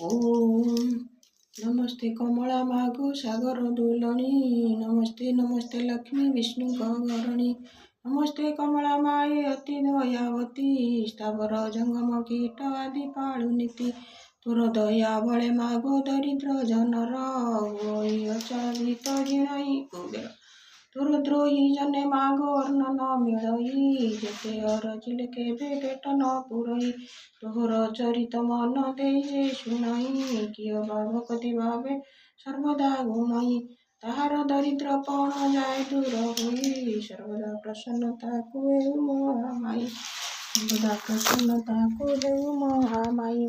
ओम नमस्ते कमला मागो सागर दुलणी नमस्ते नमस्ते लक्ष्मी विष्णु गौरणी नमस्ते कमला माये अति दयावती स्थावर जंगम कीट आदि पाळुनीति तुर दया बळे मागो दरिद्र जनर होई अचालित जिणाई कुबेर तुर द्रोही जने मागो अर्ण न मिळई जेते अरजिले केबे पेट न पुरई तोहर चरित मन देई जे शुणाई किय भक्ति भावे सर्वदा गुणाई ताहार दरिद्र पण जाय दूर होई सर्वदा प्रसन्नता को महामाई सर्वदा प्रसन्नता को महामाई।